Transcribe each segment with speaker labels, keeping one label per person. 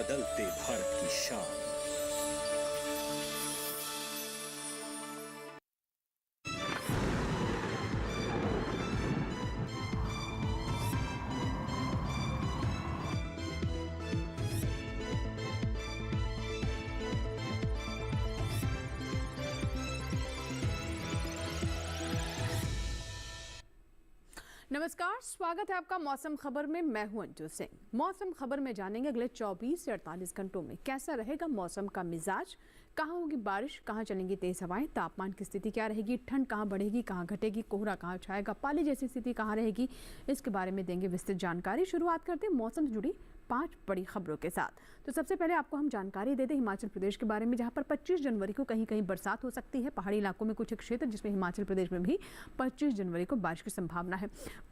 Speaker 1: बदलते भारत की शान।
Speaker 2: नमस्कार, स्वागत है आपका मौसम खबर में। मैं हूं अंजू सिंह। मौसम खबर में जानेंगे अगले 24 से 48 घंटों में कैसा रहेगा मौसम का मिजाज, कहाँ होगी बारिश, कहाँ चलेंगी तेज हवाएं, तापमान की स्थिति क्या रहेगी, ठंड कहाँ बढ़ेगी, कहाँ घटेगी, कोहरा कहाँ छाएगा, पाले जैसी स्थिति कहाँ रहेगी, इसके बारे में देंगे विस्तृत जानकारी। शुरुआत करते हैं मौसम से जुड़ी 5 बड़ी खबरों के साथ। तो सबसे पहले आपको हम जानकारी दे दें हिमाचल प्रदेश के बारे में, जहां पर 25 जनवरी को कहीं कहीं बरसात हो सकती है। पहाड़ी इलाकों में कुछ क्षेत्र, जिसमें हिमाचल प्रदेश में भी 25 जनवरी को बारिश की संभावना है।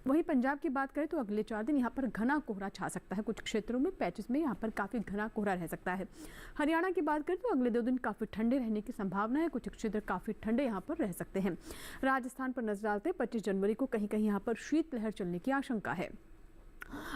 Speaker 2: वहीं पंजाब की बात करें तो अगले 4 दिन यहाँ पर घना कोहरा छा सकता है। कुछ क्षेत्रों में पैचेस में यहाँ पर काफ़ी घना कोहरा रह सकता है। हरियाणा की बात करें तो अगले 2 दिन काफ़ी ठंडे रहने की संभावना है। कुछ क्षेत्र काफ़ी ठंडे यहाँ पर रह सकते हैं। राजस्थान पर नजर डालते 25 जनवरी को कहीं कहीं यहाँ पर शीतलहर चलने की आशंका है।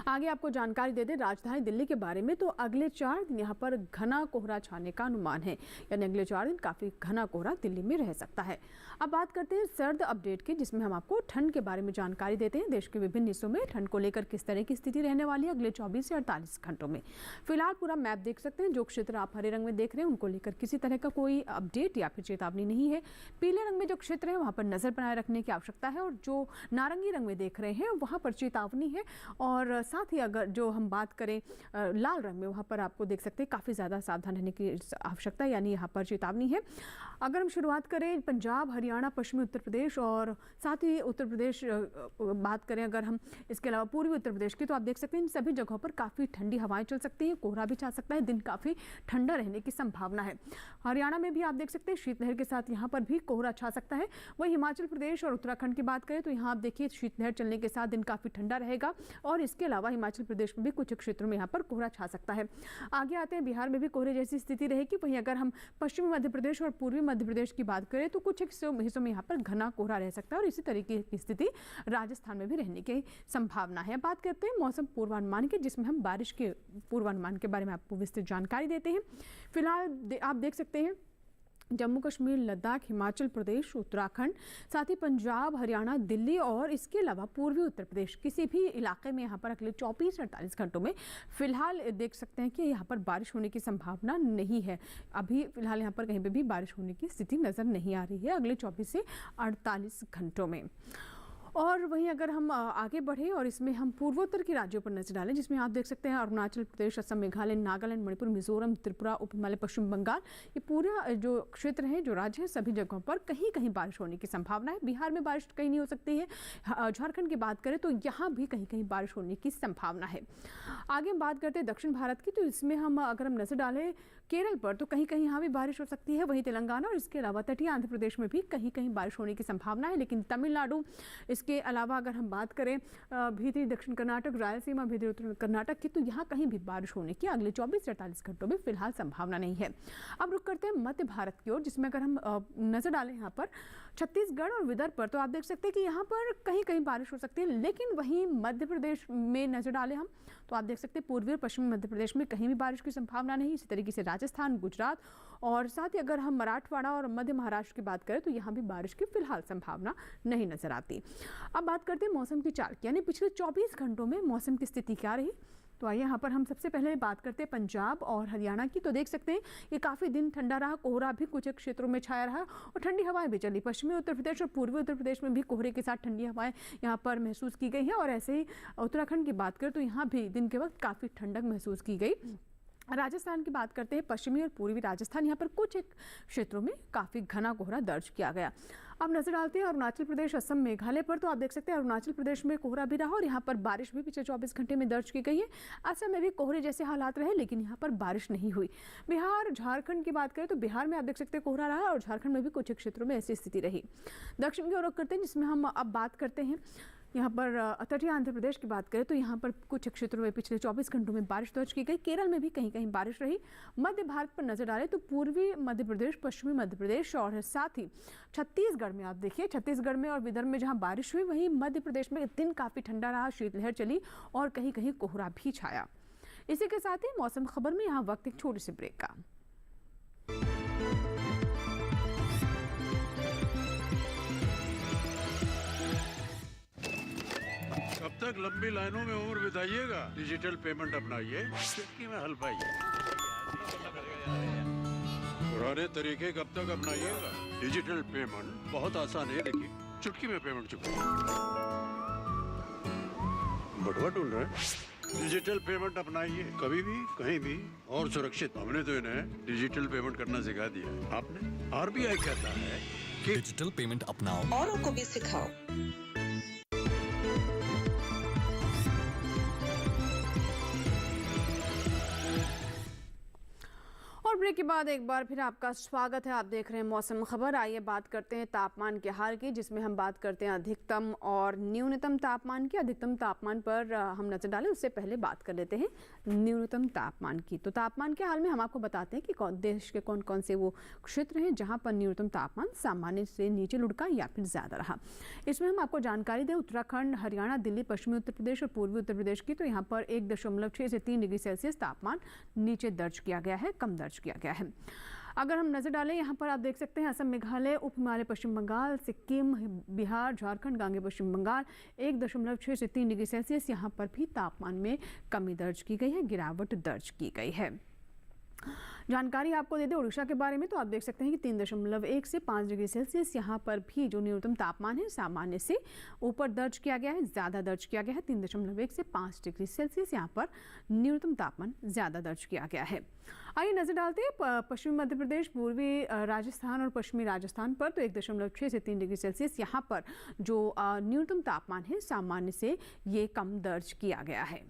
Speaker 2: आगे आपको जानकारी दे दें राजधानी दिल्ली के बारे में, तो अगले 4 दिन यहाँ पर घना कोहरा छाने का अनुमान है। यानी अगले 4 दिन काफ़ी घना कोहरा दिल्ली में रह सकता है। अब बात करते हैं सर्द अपडेट की, जिसमें हम आपको ठंड के बारे में जानकारी देते हैं। देश के विभिन्न हिस्सों में ठंड को लेकर किस तरह की स्थिति रहने वाली है अगले 24 से 48 घंटों में। फिलहाल पूरा मैप देख सकते हैं। जो क्षेत्र आप हरे रंग में देख रहे हैं उनको लेकर किसी तरह का कोई अपडेट या फिर चेतावनी नहीं है। पीले रंग में जो क्षेत्र है वहाँ पर नजर बनाए रखने की आवश्यकता है, और जो नारंगी रंग में देख रहे हैं वहाँ पर चेतावनी है। और साथ ही अगर जो हम बात करें लाल रंग में, वहाँ पर आपको देख सकते हैं काफ़ी ज़्यादा सावधान रहने की आवश्यकता है, यानी यहाँ पर चेतावनी है। अगर हम शुरुआत करें पंजाब, हरियाणा, पश्चिमी उत्तर प्रदेश और साथ ही उत्तर प्रदेश बात करें अगर हम, इसके अलावा पूर्वी उत्तर प्रदेश की, तो आप देख सकते हैं इन सभी जगहों पर काफ़ी ठंडी हवाएं चल सकती हैं। कोहरा भी छा सकता है, दिन काफ़ी ठंडा रहने की संभावना है। हरियाणा में भी आप देख सकते हैं शीतलहर के साथ यहाँ पर भी कोहरा छा सकता है। वहीं हिमाचल प्रदेश और उत्तराखंड की बात करें तो यहाँ आप देखिए शीतलहर चलने के साथ दिन काफ़ी ठंडा रहेगा, और इसके अलावा हिमाचल प्रदेश में भी कुछ क्षेत्रों में यहाँ पर कोहरा छा सकता है। आगे आते हैं बिहार में भी कोहरे जैसी स्थिति रहेगी। वहीं अगर हम पश्चिमी मध्य प्रदेश और पूर्वी मध्य प्रदेश की बात करें तो कुछ हिस्सों में यहाँ पर घना कोहरा रह सकता है, और इसी तरीके की स्थिति राजस्थान में भी रहने की संभावना है। बात करते हैं मौसम पूर्वानुमान की, जिसमें हम बारिश के पूर्वानुमान के बारे में आपको विस्तृत जानकारी देते हैं। फिलहाल आप देख सकते हैं जम्मू कश्मीर, लद्दाख, हिमाचल प्रदेश, उत्तराखंड, साथ ही पंजाब, हरियाणा, दिल्ली और इसके अलावा पूर्वी उत्तर प्रदेश किसी भी इलाके में यहाँ पर अगले 24 से 48 घंटों में फिलहाल देख सकते हैं कि यहाँ पर बारिश होने की संभावना नहीं है। अभी फिलहाल यहाँ पर कहीं पे भी बारिश होने की स्थिति नज़र नहीं आ रही है अगले 24 से 48 घंटों में। और वहीं अगर हम आगे बढ़े और इसमें हम पूर्वोत्तर के राज्यों पर नजर डालें, जिसमें आप देख सकते हैं अरुणाचल प्रदेश, असम, मेघालय, नागालैंड, मणिपुर, मिजोरम, त्रिपुरा, उप हिमालय, पश्चिम बंगाल, ये पूरा जो क्षेत्र है, जो राज्य है, सभी जगहों पर कहीं कहीं बारिश होने की संभावना है। बिहार में बारिश कहीं नहीं हो सकती है। झारखंड की बात करें तो यहाँ भी कहीं कहीं बारिश होने की संभावना है। आगे हम बात करते हैं दक्षिण भारत की, तो इसमें हम अगर हम नजर डालें केरल पर तो कहीं कहीं यहाँ भी बारिश हो सकती है। वहीं तेलंगाना और इसके अलावा तटीय आंध्र प्रदेश में भी कहीं कहीं बारिश होने की संभावना है। लेकिन तमिलनाडु, इसके अलावा अगर हम बात करें भीतरी दक्षिण कर्नाटक, रायलसीमा, भीतरी उत्तर कर्नाटक की, तो यहाँ कहीं भी बारिश होने की अगले 24 से 48 घंटों में फिलहाल संभावना नहीं है। अब रुक करते हैं मध्य भारत की ओर, जिसमें अगर हम नजर डालें यहाँ पर छत्तीसगढ़ और विदर्भ पर, तो आप देख सकते हैं कि यहाँ पर कहीं कहीं बारिश हो सकती है। लेकिन वहीं मध्य प्रदेश में नजर डालें हम, तो आप देख सकते हैं पूर्वी और पश्चिमी मध्य प्रदेश में कहीं भी बारिश की संभावना नहीं। इसी तरीके से राजस्थान, गुजरात और साथ ही अगर हम मराठवाड़ा और मध्य महाराष्ट्र की बात करें तो यहाँ भी बारिश की फिलहाल संभावना नहीं नजर आती। अब बात करते हैं मौसम की चाल की, यानी पिछले 24 घंटों में मौसम की स्थिति क्या रही। तो आइए यहाँ पर हम सबसे पहले बात करते हैं पंजाब और हरियाणा की। तो देख सकते हैं ये काफ़ी दिन ठंडा रहा, कोहरा भी कुछ क्षेत्रों में छाया रहा और ठंडी हवाएं भी चली। पश्चिमी उत्तर प्रदेश और पूर्वी उत्तर प्रदेश में भी कोहरे के साथ ठंडी हवाएं यहाँ पर महसूस की गई हैं। और ऐसे ही उत्तराखंड की बात करें तो यहाँ भी दिन के वक्त काफ़ी ठंडक महसूस की गई। राजस्थान की बात करते हैं, पश्चिमी और पूर्वी राजस्थान, यहाँ पर कुछ एक क्षेत्रों में काफ़ी घना कोहरा दर्ज किया गया। अब नजर डालते हैं अरुणाचल प्रदेश, असम, मेघालय पर। तो आप देख सकते हैं अरुणाचल प्रदेश में कोहरा भी रहा और यहाँ पर बारिश भी पिछले 24 घंटे में दर्ज की गई है। असम में भी कोहरे जैसे हालात रहे, लेकिन यहाँ पर बारिश नहीं हुई। बिहार, झारखंड की बात करें तो बिहार में आप देख सकते हैं कोहरा रहा और झारखंड में भी कुछ एक क्षेत्रों में ऐसी स्थिति रही। दक्षिण की ओर रुख करते हैं, जिसमें हम अब बात करते हैं यहाँ पर तटीय आंध्र प्रदेश की बात करें तो यहाँ पर कुछ क्षेत्रों में पिछले 24 घंटों में बारिश दर्ज की गई। केरल में भी कहीं कहीं बारिश रही। मध्य भारत पर नजर डालें तो पूर्वी मध्य प्रदेश, पश्चिमी मध्य प्रदेश और साथ ही छत्तीसगढ़ में आप देखिए, छत्तीसगढ़ में और विदर्भ में जहाँ बारिश हुई, वहीं मध्य प्रदेश में दिन काफ़ी ठंडा रहा, शीतलहर चली और कहीं कहीं कोहरा भी छाया। इसी के साथ ही मौसम खबर में यहाँ वक्त एक छोटी सी ब्रेक का।
Speaker 3: कब तक लंबी लाइनों में उम्र बिताइएगा? डिजिटल पेमेंट अपनाइए, चुटकी में हल पाइए। पुराने तरीके कब तक अपनाइएगा? डिजिटल पेमेंट बहुत आसान है। देखिए, चुटकी में पेमेंट चुकाइए। बटुआ ढूंढ रहे हैं? डिजिटल पेमेंट अपनाइए, कभी भी कहीं भी और सुरक्षित। हमने तो इन्हें डिजिटल पेमेंट करना सिखा दिया। आपने? आरबीआई कहता है कि
Speaker 4: डिजिटल पेमेंट अपनाओ,
Speaker 5: औरों को भी सिखाओ।
Speaker 2: और ब्रेक के बाद एक बार फिर आपका स्वागत है। आप देख रहे हैं मौसम खबर। आइए बात करते हैं तापमान के हाल की, जिसमें हम बात करते हैं अधिकतम और न्यूनतम तापमान की। अधिकतम तापमान पर हम नजर डालें उससे पहले बात कर लेते हैं न्यूनतम तापमान की। तो तापमान के हाल में हम आपको बताते हैं कि देश के कौन कौन से वो क्षेत्र हैं जहाँ पर न्यूनतम तापमान सामान्य से नीचे लुढ़का या फिर ज़्यादा रहा। इसमें हम आपको जानकारी दें उत्तराखंड, हरियाणा, दिल्ली, पश्चिमी उत्तर प्रदेश और पूर्वी उत्तर प्रदेश की। तो यहाँ पर 1.6 से 3 डिग्री सेल्सियस तापमान नीचे दर्ज किया गया है, कम दर्ज किया गया है। अगर हम नजर डालें यहाँ पर आप देख सकते हैं असम, मेघालय, उप हिमालय, पश्चिम बंगाल, सिक्किम, बिहार, झारखंड, गांगे पश्चिम बंगाल 1.6 से 3 डिग्री सेल्सियस यहाँ पर भी तापमान में कमी दर्ज की गई है, गिरावट दर्ज की गई है। जानकारी आपको दे दें उड़ीसा के बारे में, तो आप देख सकते हैं कि 3.1 से 5 डिग्री सेल्सियस यहाँ पर भी जो न्यूनतम तापमान है सामान्य से ऊपर दर्ज किया गया है, ज़्यादा दर्ज किया गया है। 3.1 से 5 डिग्री सेल्सियस यहाँ पर न्यूनतम तापमान ज़्यादा दर्ज किया गया है। आइए नजर डालते हैं पश्चिमी मध्य प्रदेश, पूर्वी राजस्थान और पश्चिमी राजस्थान पर। तो 1.6 से 3 डिग्री सेल्सियस यहाँ पर जो न्यूनतम तापमान है सामान्य से ये कम दर्ज किया गया है।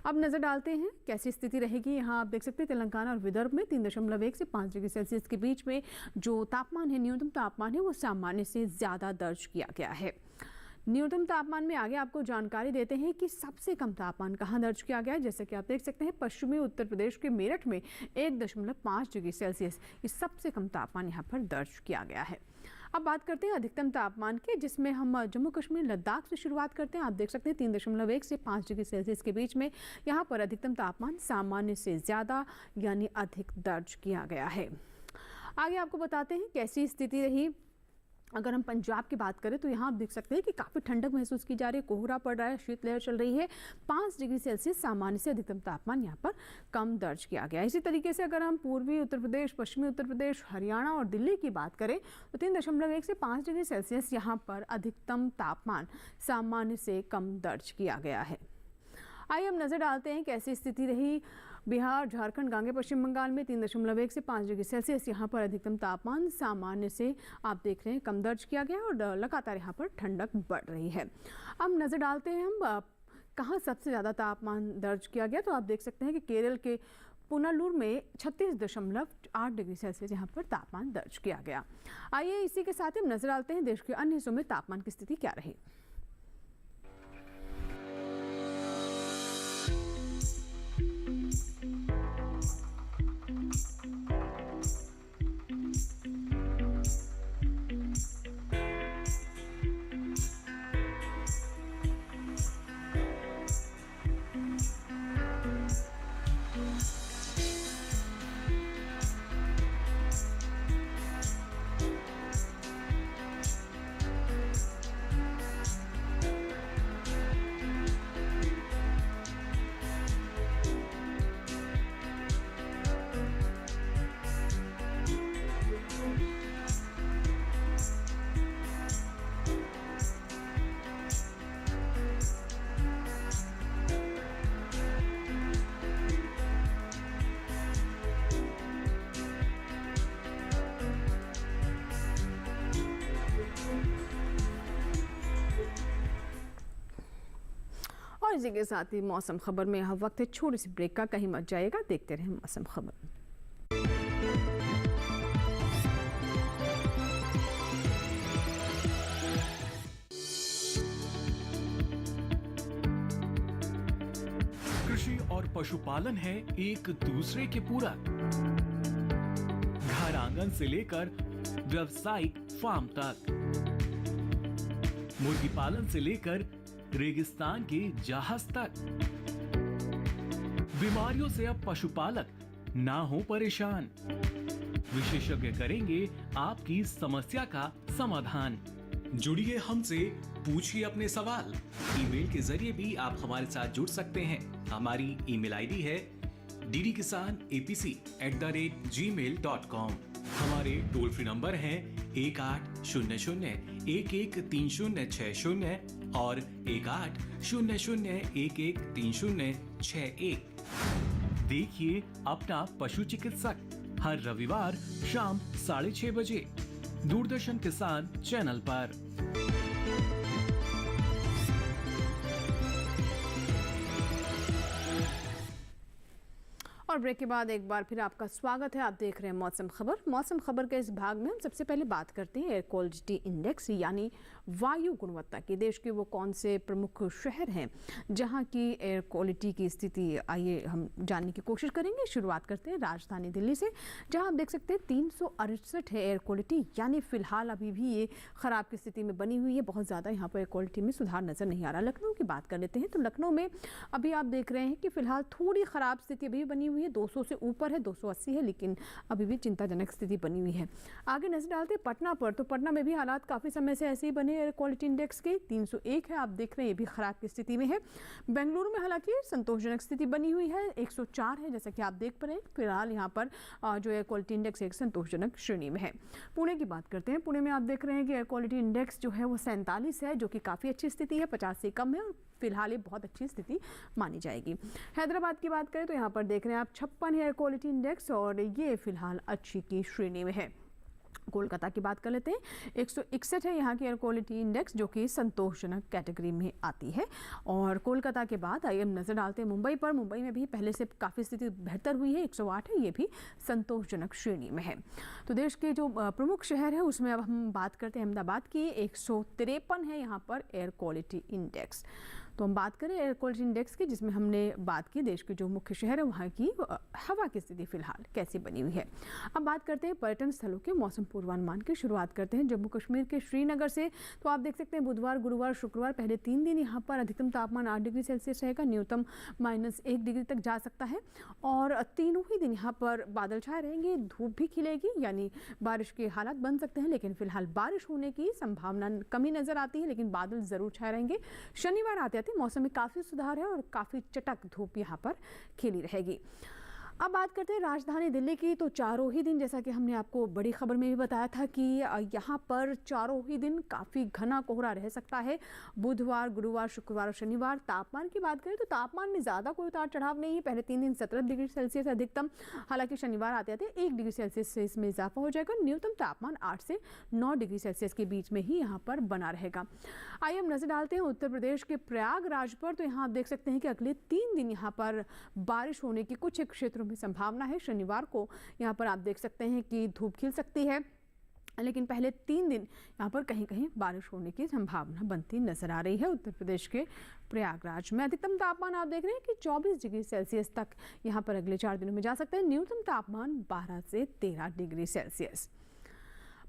Speaker 2: अब नजर डालते हैं कैसी स्थिति रहेगी। यहाँ आप देख सकते हैं तेलंगाना और विदर्भ में 3.1 से 5 डिग्री सेल्सियस के बीच में जो तापमान है, न्यूनतम तापमान है, वो सामान्य से ज़्यादा दर्ज किया गया है। न्यूनतम तापमान में आगे आपको जानकारी देते हैं कि सबसे कम तापमान कहाँ दर्ज किया गया है। जैसे कि आप देख सकते हैं पश्चिमी उत्तर प्रदेश के मेरठ में 1.5 डिग्री सेल्सियस ये सबसे कम तापमान यहाँ पर दर्ज किया गया है। अब बात करते हैं अधिकतम तापमान के, जिसमें हम जम्मू कश्मीर, लद्दाख से शुरुआत करते हैं। आप देख सकते हैं 3.1 से 5 डिग्री सेल्सियस के बीच में यहाँ पर अधिकतम तापमान सामान्य से ज़्यादा यानी अधिक दर्ज किया गया है। आगे आपको बताते हैं कैसी स्थिति रही। अगर हम पंजाब की बात करें तो यहाँ आप देख सकते हैं कि काफ़ी ठंडक महसूस की जा रही है, कोहरा पड़ रहा है, शीतलहर चल रही है। 5 डिग्री सेल्सियस सामान्य से अधिकतम तापमान यहाँ पर कम दर्ज किया गया। इसी तरीके से अगर हम पूर्वी उत्तर प्रदेश, पश्चिमी उत्तर प्रदेश, हरियाणा और दिल्ली की बात करें तो 3.1 से 5 डिग्री सेल्सियस यहाँ पर अधिकतम तापमान सामान्य से कम दर्ज किया गया है। आइए हम नज़र डालते हैं कैसी स्थिति रही बिहार, झारखंड, गांगे पश्चिम बंगाल में 3.1 से 5 डिग्री सेल्सियस यहाँ पर अधिकतम तापमान सामान्य से आप देख रहे हैं कम दर्ज किया गया और लगातार यहाँ पर ठंडक बढ़ रही है। अब नज़र डालते हैं हम कहाँ सबसे ज़्यादा तापमान दर्ज किया गया। तो आप देख सकते हैं कि केरल के पुनालूर में 36.8 डिग्री सेल्सियस यहाँ पर तापमान दर्ज किया गया। आइए इसी के साथ हम नज़र डालते हैं देश के अन्य हिस्सों में तापमान की स्थिति क्या रही। और इसी के साथ ही मौसम खबर में यहाँ वक्त है छोटी सी ब्रेक का, कहीं मत जाइएगा, देखते रहें मौसम खबर।
Speaker 4: कृषि और पशुपालन है एक दूसरे के पूरक। घर आंगन से लेकर व्यावसायिक फार्म तक, मुर्गी पालन से लेकर रेगिस्तान के जहाज तक, बीमारियों से अब पशुपालक ना हो परेशान। विशेषज्ञ करेंगे आपकी समस्या का समाधान।
Speaker 5: जुड़िए हमसे, पूछिए अपने सवाल। ईमेल के जरिए भी आप हमारे साथ जुड़ सकते हैं। हमारी ईमेल आईडी है ddkisanapc@gmail.com। हमारे टोल फ्री नंबर हैं 1800-113060 और 1800-113061।
Speaker 4: देखिए अपना पशु चिकित्सक हर रविवार शाम 6:30 बजे दूरदर्शन किसान चैनल पर।
Speaker 2: और ब्रेक के बाद एक बार फिर आपका स्वागत है। आप देख रहे हैं मौसम खबर। मौसम खबर के इस भाग में हम सबसे पहले बात करते हैं एयर क्वालिटी इंडेक्स यानी वायु गुणवत्ता की। देश के वो कौन से प्रमुख शहर हैं जहां की एयर क्वालिटी की स्थिति, आइए हम जानने की कोशिश करेंगे। शुरुआत करते हैं राजधानी दिल्ली से, जहां आप देख सकते हैं 368 है एयर क्वालिटी, यानी फिलहाल अभी भी ये खराब की स्थिति में बनी हुई है। बहुत ज़्यादा यहाँ पर एयर क्वालिटी में सुधार नजर नहीं आ रहा। लखनऊ की बात कर लेते हैं तो लखनऊ में अभी आप देख रहे हैं कि फिलहाल थोड़ी खराब स्थिति अभी बनी हुई है। 200 से ऊपर है, 280 है, लेकिन अभी भी चिंताजनक स्थिति बनी हुई है। आगे नजर डालते हैं पटना पर, तो पटना में भी हालात काफ़ी समय से ऐसे ही बने। एयर क्वालिटी इंडेक्स के 301 है, आप देख रहे हैं ये भी खराब की स्थिति में है। बेंगलुरु में हालांकि संतोषजनक स्थिति बनी हुई है, 104 है, जैसा कि आप देख पा रहे हैं। फिलहाल यहाँ पर जो एयर क्वालिटी इंडेक्स एक संतोषजनक श्रेणी में है। पुणे की बात करते हैं। पुणे में आप देख रहे हैं कि एयर क्वालिटी इंडेक्स जो है वो 47 है, जो कि काफ़ी अच्छी स्थिति है, 50 से कम है और फिलहाल ये बहुत अच्छी स्थिति मानी जाएगी। हैदराबाद की बात करें तो यहाँ पर देख रहे हैं आप 56 है एयर क्वालिटी इंडेक्स और ये फिलहाल अच्छी की श्रेणी में है। कोलकाता की बात कर लेते हैं, 161 है यहाँ की एयर क्वालिटी इंडेक्स, जो कि संतोषजनक कैटेगरी में आती है। और कोलकाता के बाद आइए हम नजर डालते हैं मुंबई पर। मुंबई में भी पहले से काफ़ी स्थिति बेहतर हुई है, 108 है, ये भी संतोषजनक श्रेणी में है। तो देश के जो प्रमुख शहर है उसमें अब हम बात करते हैं अहमदाबाद की, 153 है यहाँ पर एयर क्वालिटी इंडेक्स। तो हम बात करें एयर क्वालिटी इंडेक्स की, जिसमें हमने बात की देश के जो मुख्य शहर है वहाँ की हवा की स्थिति फिलहाल कैसी बनी हुई है। अब बात करते हैं पर्यटन स्थलों के मौसम पूर्वानुमान की। शुरुआत करते हैं जम्मू कश्मीर के श्रीनगर से। तो आप देख सकते हैं बुधवार, गुरुवार, शुक्रवार पहले 3 दिन यहाँ पर अधिकतम तापमान 8 डिग्री सेल्सियस रहेगा, न्यूनतम -1 डिग्री तक जा सकता है। और तीनों ही दिन यहाँ पर बादल छाए रहेंगे, धूप भी खिलेगी, यानी बारिश के हालात बन सकते हैं, लेकिन फिलहाल बारिश होने की संभावना कमी नजर आती है, लेकिन बादल जरूर छाए रहेंगे। शनिवार आते मौसम में काफ़ी सुधार है और काफ़ी चटक धूप यहाँ पर खिली रहेगी। अब बात करते हैं राजधानी दिल्ली की। तो चारों ही दिन, जैसा कि हमने आपको बड़ी खबर में भी बताया था कि यहाँ पर चारों ही दिन काफ़ी घना कोहरा रह सकता है। बुधवार, गुरुवार, शुक्रवार और शनिवार। तापमान की बात करें तो तापमान में ज़्यादा कोई उतार चढ़ाव नहीं है। पहले 3 दिन 17 डिग्री सेल्सियस अधिकतम, हालांकि शनिवार आते आते 1 डिग्री सेल्सियस से इसमें इजाफा हो जाएगा। न्यूनतम तापमान 8 से 9 डिग्री सेल्सियस के बीच में ही यहाँ पर बना रहेगा। आइए हम नजर डालते हैं उत्तर प्रदेश के प्रयागराज पर। तो यहाँ आप देख सकते हैं कि अगले 3 दिन यहाँ पर बारिश होने की कुछ क्षेत्रों में संभावना है। शनिवार को यहाँ पर आप देख सकते हैं कि धूप खिल सकती है, लेकिन पहले 3 दिन यहाँ पर कहीं कहीं बारिश होने की संभावना बनती नजर आ रही है। उत्तर प्रदेश के प्रयागराज में अधिकतम तापमान आप देख रहे हैं कि 24 डिग्री सेल्सियस तक यहाँ पर अगले 4 दिनों में जा सकता है। न्यूनतम तापमान 12 से 13 डिग्री सेल्सियस।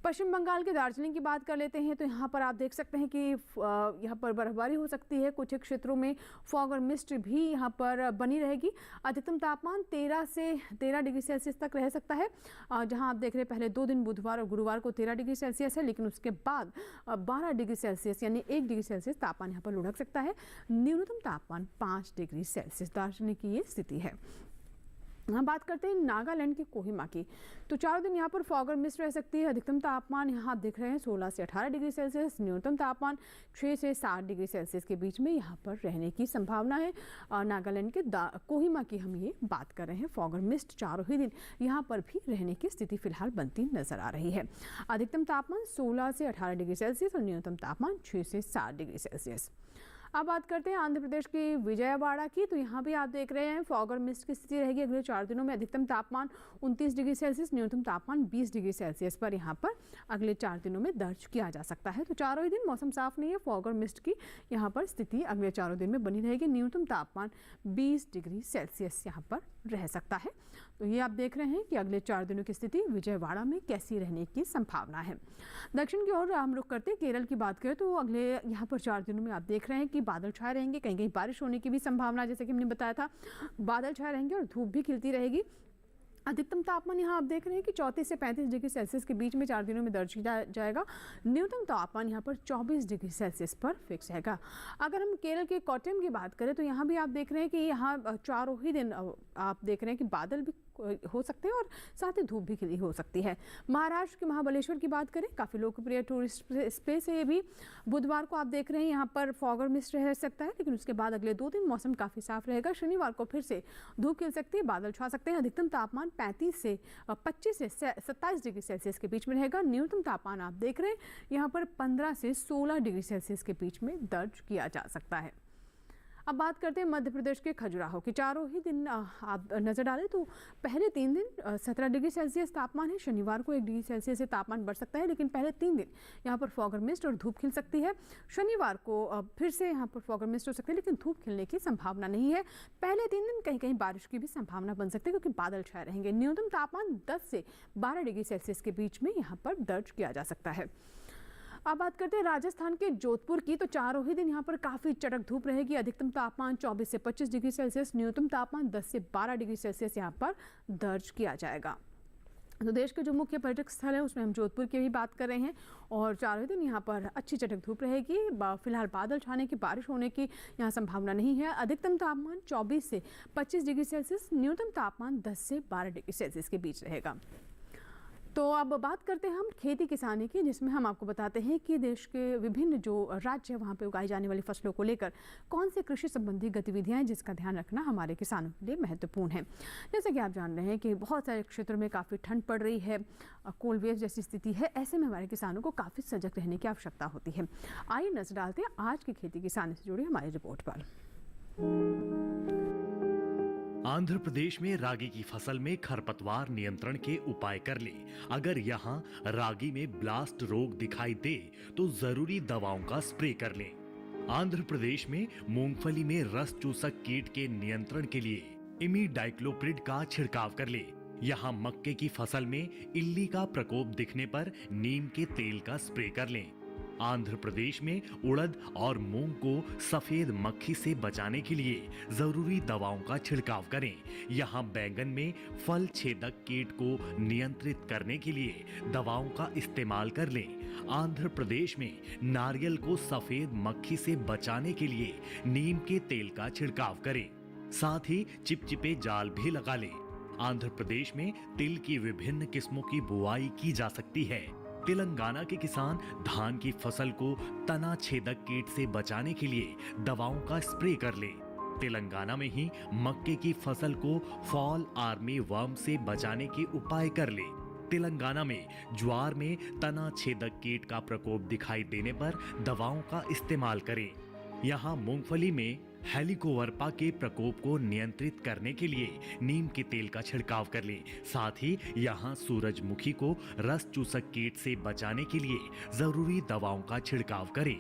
Speaker 2: पश्चिम बंगाल के दार्जिलिंग की बात कर लेते हैं। तो यहाँ पर आप देख सकते हैं कि यहाँ पर बर्फबारी हो सकती है, कुछ क्षेत्रों में फॉग और मिस्ट भी यहाँ पर बनी रहेगी। अधिकतम तापमान 13 से 13 डिग्री सेल्सियस तक रह सकता है। जहाँ आप देख रहे हैं पहले 2 दिन बुधवार और गुरुवार को 13 डिग्री सेल्सियस है, लेकिन उसके बाद 12 डिग्री सेल्सियस यानी 1 डिग्री सेल्सियस तापमान यहाँ पर लुढ़क सकता है। न्यूनतम तापमान 5 डिग्री सेल्सियस दार्जिलिंग की ये स्थिति है। हम बात करते हैं नागालैंड के कोहिमा की। तो 4 दिन यहाँ पर फॉग और मिस्ट रह सकती है। अधिकतम तापमान यहाँ आप देख रहे हैं 16 से 18 डिग्री सेल्सियस, न्यूनतम तापमान 6 से 7 डिग्री सेल्सियस के बीच में यहाँ पर रहने की संभावना है। नागालैंड के कोहिमा की हम ये बात कर रहे हैं। फॉग और मिस्ट चारों ही दिन यहाँ पर भी रहने की स्थिति फिलहाल बनती नजर आ रही है। अधिकतम तापमान 16 से 18 डिग्री सेल्सियस और न्यूनतम तापमान 6 से 7 डिग्री सेल्सियस। अब बात करते हैं आंध्र प्रदेश की विजयवाड़ा की। तो यहाँ भी आप देख रहे हैं फॉग और मिस्ट की स्थिति रहेगी अगले 4 दिनों में। अधिकतम तापमान 29 डिग्री सेल्सियस, न्यूनतम तापमान 20 डिग्री सेल्सियस पर यहाँ पर अगले 4 दिनों में दर्ज किया जा सकता है। तो चारों ही दिन मौसम साफ नहीं है, फॉग और मिस्ट की यहाँ पर स्थिति अगले 4 दिन में बनी रहेगी। न्यूनतम तापमान 20 डिग्री सेल्सियस यहाँ पर रह सकता है। तो ये आप देख रहे हैं कि अगले 4 दिनों की स्थिति विजयवाड़ा में कैसी रहने की संभावना है। दक्षिण की ओर हम रुख करते हैं, केरल की बात करें तो अगले यहाँ पर 4 दिनों में आप देख रहे हैं कि बादल छाए रहेंगे, कहीं कहीं बारिश होने की भी संभावना, जैसे कि हमने बताया था, बादल छाए रहेंगे और धूप भी खिलती रहेगी। अधिकतम तापमान यहाँ आप देख रहे हैं कि 34 से 35 डिग्री सेल्सियस के बीच में 4 दिनों में दर्ज किया जाएगा। न्यूनतम तापमान यहाँ पर 24 डिग्री सेल्सियस पर फिक्स रहेगा। अगर हम केरल के कोट्टयम की बात करें तो यहाँ भी आप देख रहे हैं कि यहाँ चारों ही दिन आप देख रहे हैं कि बादल भी हो सकते हैं और साथ ही धूप भी खिली हो सकती है। महाराष्ट्र के महाबलेश्वर की बात करें, काफ़ी लोकप्रिय टूरिस्ट स्पेस है ये भी। बुधवार को आप देख रहे हैं यहाँ पर फॉग और मिस्ट रह सकता है, लेकिन उसके बाद अगले 2 दिन मौसम काफ़ी साफ रहेगा। शनिवार को फिर से धूप खिल सकती है, बादल छा सकते हैं। अधिकतम तापमान 25 से 27 डिग्री सेल्सियस के बीच में रहेगा। न्यूनतम तापमान आप देख रहे हैं यहाँ पर 15 से 16 डिग्री सेल्सियस के बीच में दर्ज किया जा सकता है। अब बात करते हैं मध्य प्रदेश के खजुराहो की। चारों ही दिन आप नज़र डालें तो पहले 3 दिन 17 डिग्री सेल्सियस तापमान है। शनिवार को 1 डिग्री सेल्सियस से तापमान बढ़ सकता है, लेकिन पहले 3 दिन यहाँ पर फॉग और मिस्ट और धूप खिल सकती है। शनिवार को फिर से यहाँ पर फॉग और मिस्ट हो सकती है, लेकिन धूप खिलने की संभावना नहीं है। पहले 3 दिन कहीं कहीं बारिश की भी संभावना बन सकती है, क्योंकि बादल छाए रहेंगे। न्यूनतम तापमान 10 से 12 डिग्री सेल्सियस के बीच में यहाँ पर दर्ज किया जा सकता है। अब बात करते हैं राजस्थान के जोधपुर की। तो चारों ही दिन यहाँ पर काफ़ी चटक धूप रहेगी। अधिकतम तापमान 24 से 25 डिग्री सेल्सियस, न्यूनतम तापमान 10 से 12 डिग्री सेल्सियस यहाँ पर दर्ज किया जाएगा। तो देश के जो मुख्य पर्यटक स्थल है उसमें हम जोधपुर की भी बात कर रहे हैं, और चारों दिन यहाँ पर अच्छी चटक धूप रहेगी। फिलहाल बादल छाने की, बारिश होने की यहाँ संभावना नहीं है। अधिकतम तापमान 24 से 25 डिग्री सेल्सियस, न्यूनतम तापमान 10 से 12 डिग्री सेल्सियस के बीच रहेगा। तो अब बात करते हैं हम खेती किसानी की, जिसमें हम आपको बताते हैं कि देश के विभिन्न जो राज्य हैं वहाँ पे उगाई जाने वाली फसलों को लेकर कौन से कृषि संबंधी गतिविधियाँ हैं जिसका ध्यान रखना हमारे किसानों के लिए महत्वपूर्ण है। जैसे कि आप जान रहे हैं कि बहुत सारे क्षेत्रों में काफ़ी ठंड पड़ रही है, कोल्ड वेव जैसी स्थिति है। ऐसे में हमारे किसानों को काफ़ी सजग रहने की आवश्यकता होती है। आइए नजर डालते हैं आज की खेती किसानी से जुड़ी हमारी रिपोर्ट पर।
Speaker 6: आंध्र प्रदेश में रागी की फसल में खरपतवार नियंत्रण के उपाय कर ले। अगर यहाँ रागी में ब्लास्ट रोग दिखाई दे तो जरूरी दवाओं का स्प्रे कर ले। आंध्र प्रदेश में मूंगफली में रस चूसक कीट के नियंत्रण के लिए इमीडाइक्लोप्रिड का छिड़काव कर ले। यहाँ मक्के की फसल में इल्ली का प्रकोप दिखने पर नीम के तेल का स्प्रे कर लें। आंध्र प्रदेश में उड़द और मूंग को सफेद मक्खी से बचाने के लिए जरूरी दवाओं का छिड़काव करें। यहाँ बैंगन में फल छेदक कीट को नियंत्रित करने के लिए दवाओं का इस्तेमाल कर लें। आंध्र प्रदेश में नारियल को सफेद मक्खी से बचाने के लिए नीम के तेल का छिड़काव करें। साथ ही चिपचिपे जाल भी लगा लें। आंध्र प्रदेश में तिल की विभिन्न किस्मों की बुआई की जा सकती है। तेलंगाना के किसान धान की फसल को तना छेदक कीट से बचाने के लिए दवाओं का स्प्रे कर ले। तेलंगाना में ही मक्के की फसल को फॉल आर्मी वर्म से बचाने के उपाय कर ले। तेलंगाना में ज्वार में तना छेदक कीट का प्रकोप दिखाई देने पर दवाओं का इस्तेमाल करें। यहाँ मूंगफली में हेलिकोवर्पा के प्रकोप को नियंत्रित करने के लिए नीम के तेल का छिड़काव कर लें। साथ ही यहाँ सूरजमुखी को रस चूसक कीट से बचाने के लिए जरूरी दवाओं का छिड़काव करें।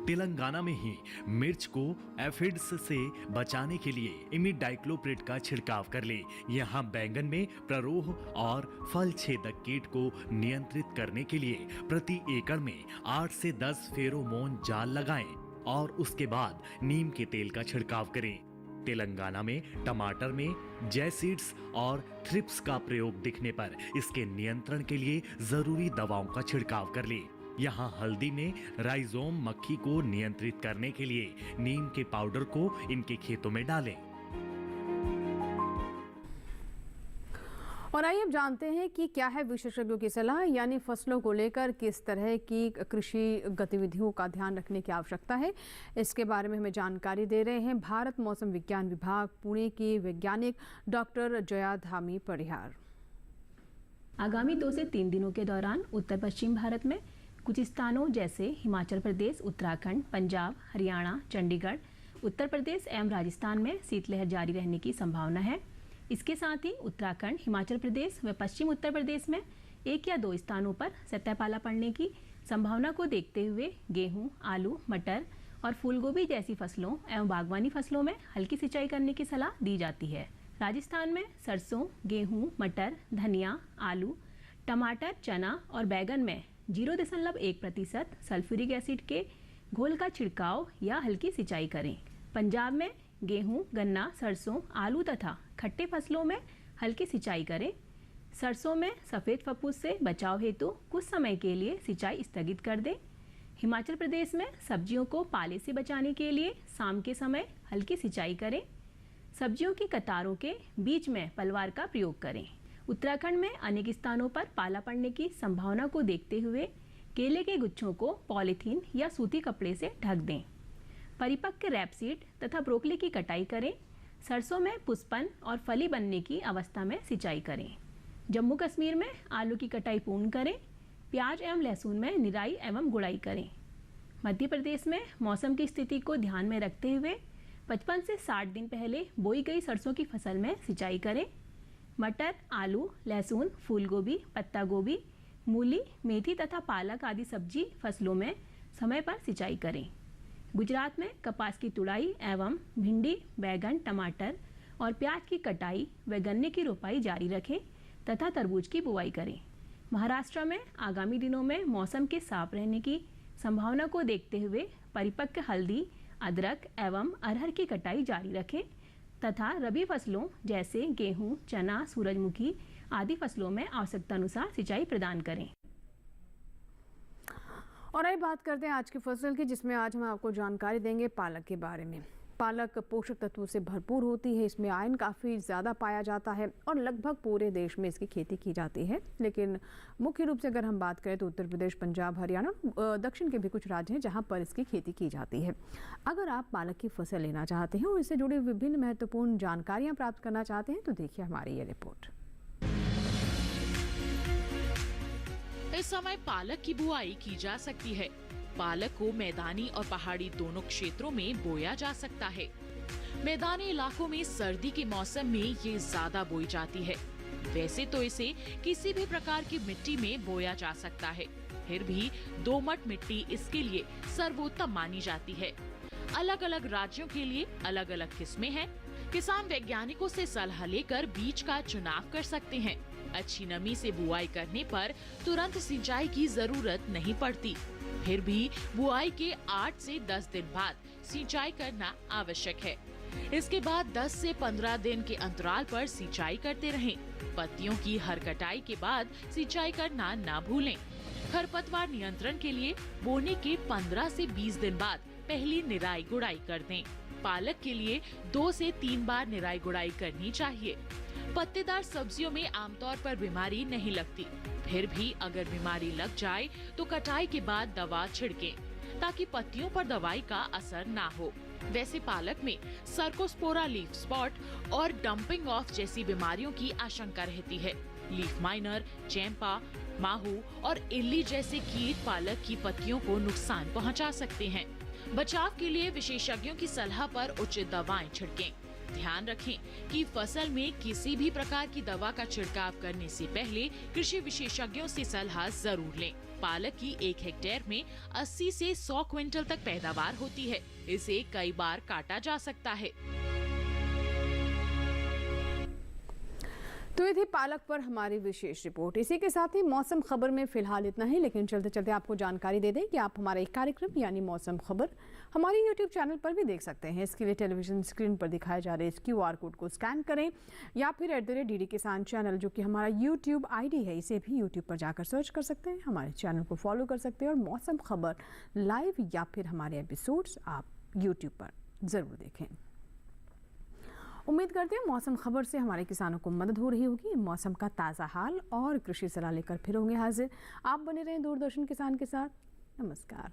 Speaker 6: तेलंगाना में ही मिर्च को एफिड्स से बचाने के लिए इमीडाइक्लोप्रिड का छिड़काव कर ले। यहाँ बैंगन में प्ररोह और फल छेदक कीट को नियंत्रित करने के लिए प्रति एकड़ में 8 से 10 फेरोमोन जाल लगाएं और उसके बाद नीम के तेल का छिड़काव करें। तेलंगाना में टमाटर में जैसिड्स और थ्रिप्स का प्रयोग दिखने पर इसके नियंत्रण के लिए जरूरी दवाओं का छिड़काव कर ले। यहाँ हल्दी में राइजोम मक्खी को नियंत्रित करने के लिए नीम के पाउडर को इनके खेतों में डालें।
Speaker 2: और आइए अब जानते हैं कि क्या है विशेषज्ञों की सलाह, यानी फसलों को लेकर किस तरह की कृषि गतिविधियों का ध्यान रखने की आवश्यकता है। इसके बारे में हमें जानकारी दे रहे हैं भारत मौसम विज्ञान विभाग पुणे की वैज्ञानिक डॉक्टर जया धामी परिहार।
Speaker 7: आगामी 2 से 3 दिनों के दौरान उत्तर पश्चिम भारत में कुछ स्थानों जैसे हिमाचल प्रदेश, उत्तराखंड, पंजाब, हरियाणा, चंडीगढ़, उत्तर प्रदेश एवं राजस्थान में शीतलहर जारी रहने की संभावना है। इसके साथ ही उत्तराखंड, हिमाचल प्रदेश व पश्चिम उत्तर प्रदेश में 1 या 2 स्थानों पर सतह पाला पड़ने की संभावना को देखते हुए गेहूं, आलू, मटर और फूलगोभी जैसी फसलों एवं बागवानी फसलों में हल्की सिंचाई करने की सलाह दी जाती है। राजस्थान में सरसों, गेहूं, मटर, धनिया, आलू, टमाटर, चना और बैगन में 0.1% सल्फ्यूरिक एसिड के घोल का छिड़काव या हल्की सिंचाई करें। पंजाब में गेहूं, गन्ना, सरसों, आलू तथा खट्टे फसलों में हल्की सिंचाई करें। सरसों में सफ़ेद फफूंद से बचाव हेतु कुछ समय के लिए सिंचाई स्थगित कर दें। हिमाचल प्रदेश में सब्जियों को पाले से बचाने के लिए शाम के समय हल्की सिंचाई करें। सब्जियों की कतारों के बीच में पलवार का प्रयोग करें। उत्तराखंड में अनेक स्थानों पर पाला पड़ने की संभावना को देखते हुए केले के गुच्छों को पॉलीथीन या सूती कपड़े से ढक दें। परिपक्व रैपसीड तथा ब्रोकली की कटाई करें। सरसों में पुष्पन और फली बनने की अवस्था में सिंचाई करें। जम्मू कश्मीर में आलू की कटाई पूर्ण करें। प्याज एवं लहसुन में निराई एवं गुड़ाई करें। मध्य प्रदेश में मौसम की स्थिति को ध्यान में रखते हुए 55 से 60 दिन पहले बोई गई सरसों की फसल में सिंचाई करें। मटर, आलू, लहसुन, फूलगोभी, पत्ता गोभी, मूली, मेथी तथा पालक आदि सब्जी फसलों में समय पर सिंचाई करें। गुजरात में कपास की तुड़ाई एवं भिंडी, बैगन, टमाटर और प्याज की कटाई व गन्ने की रोपाई जारी रखें तथा तरबूज की बुवाई करें। महाराष्ट्र में आगामी दिनों में मौसम के साफ रहने की संभावना को देखते हुए परिपक्व हल्दी, अदरक एवं अरहर की कटाई जारी रखें तथा रबी फसलों जैसे गेहूं, चना, सूरजमुखी आदि फसलों में आवश्यकता अनुसार सिंचाई प्रदान करें।
Speaker 2: और आइए बात करते हैं आज की फसल की, जिसमें आज हम आपको जानकारी देंगे पालक के बारे में। पालक पोषक तत्वों से भरपूर होती है, इसमें आयरन काफ़ी ज़्यादा पाया जाता है और लगभग पूरे देश में इसकी खेती की जाती है। लेकिन मुख्य रूप से अगर हम बात करें तो उत्तर प्रदेश, पंजाब, हरियाणा, दक्षिण के भी कुछ राज्य हैं जहां पर इसकी खेती की जाती है। अगर आप पालक की फसल लेना चाहते हैं और इससे जुड़ी विभिन्न महत्वपूर्ण जानकारियाँ प्राप्त करना चाहते हैं तो देखिए हमारी ये रिपोर्ट।
Speaker 8: इस समय पालक की बुआई की जा सकती है। पालक को मैदानी और पहाड़ी दोनों क्षेत्रों में बोया जा सकता है। मैदानी इलाकों में सर्दी के मौसम में ये ज्यादा बोई जाती है। वैसे तो इसे किसी भी प्रकार की मिट्टी में बोया जा सकता है, फिर भी दोमट मिट्टी इसके लिए सर्वोत्तम मानी जाती है। अलग अलग राज्यों के लिए अलग अलग किस्में हैं। किसान वैज्ञानिकों से सलाह लेकर बीज का चुनाव कर सकते हैं। अच्छी नमी से बुआई करने पर तुरंत सिंचाई की जरूरत नहीं पड़ती। फिर भी बुआई के 8 से 10 दिन बाद सिंचाई करना आवश्यक है। इसके बाद 10 से 15 दिन के अंतराल पर सिंचाई करते रहें। पत्तियों की हर कटाई के बाद सिंचाई करना ना भूलें। खरपतवार नियंत्रण के लिए बोने के 15 से 20 दिन बाद पहली निराई गुड़ाई कर दें। पालक के लिए 2 से 3 बार निराई गुड़ाई करनी चाहिए। पत्तेदार सब्जियों में आमतौर पर बीमारी नहीं लगती, फिर भी अगर बीमारी लग जाए तो कटाई के बाद दवा छिड़कें ताकि पत्तियों पर दवाई का असर ना हो। वैसे पालक में सर्कोस्पोरा लीफ स्पॉट और डंपिंग ऑफ जैसी बीमारियों की आशंका रहती है। लीफ माइनर, चैंपा, माहू और इल्ली जैसे कीट पालक की पत्तियों को नुकसान पहुंचा सकते हैं। बचाव के लिए विशेषज्ञों की सलाह पर उचित दवाएं छिड़कें। ध्यान रखें कि फसल में किसी भी प्रकार की दवा का छिड़काव करने से पहले कृषि विशेषज्ञों से सलाह जरूर लें। पालक की 1 हेक्टेयर में 80 से 100 क्विंटल तक पैदावार होती है। इसे कई बार काटा जा सकता है।
Speaker 2: तो ये थी पालक पर हमारी विशेष रिपोर्ट। इसी के साथ ही मौसम खबर में फिलहाल इतना ही, लेकिन चलते चलते आपको जानकारी दे दें कि आप हमारा एक कार्यक्रम यानी मौसम खबर हमारे YouTube चैनल पर भी देख सकते हैं। इसके लिए टेलीविजन स्क्रीन पर दिखाए जा रहे इस QR कोड को स्कैन करें या फिर @DD किसान चैनल जो कि हमारा YouTube ID है, इसे भी YouTube पर जाकर सर्च कर सकते हैं। हमारे चैनल को फॉलो कर सकते हैं और मौसम खबर लाइव या फिर हमारे एपिसोड्स आप YouTube पर ज़रूर देखें। उम्मीद करते हैं मौसम खबर से हमारे किसानों को मदद हो रही होगी। मौसम का ताज़ा हाल और कृषि सलाह लेकर फिर होंगे हाजिर। आप बने रहें दूरदर्शन किसान के साथ। नमस्कार।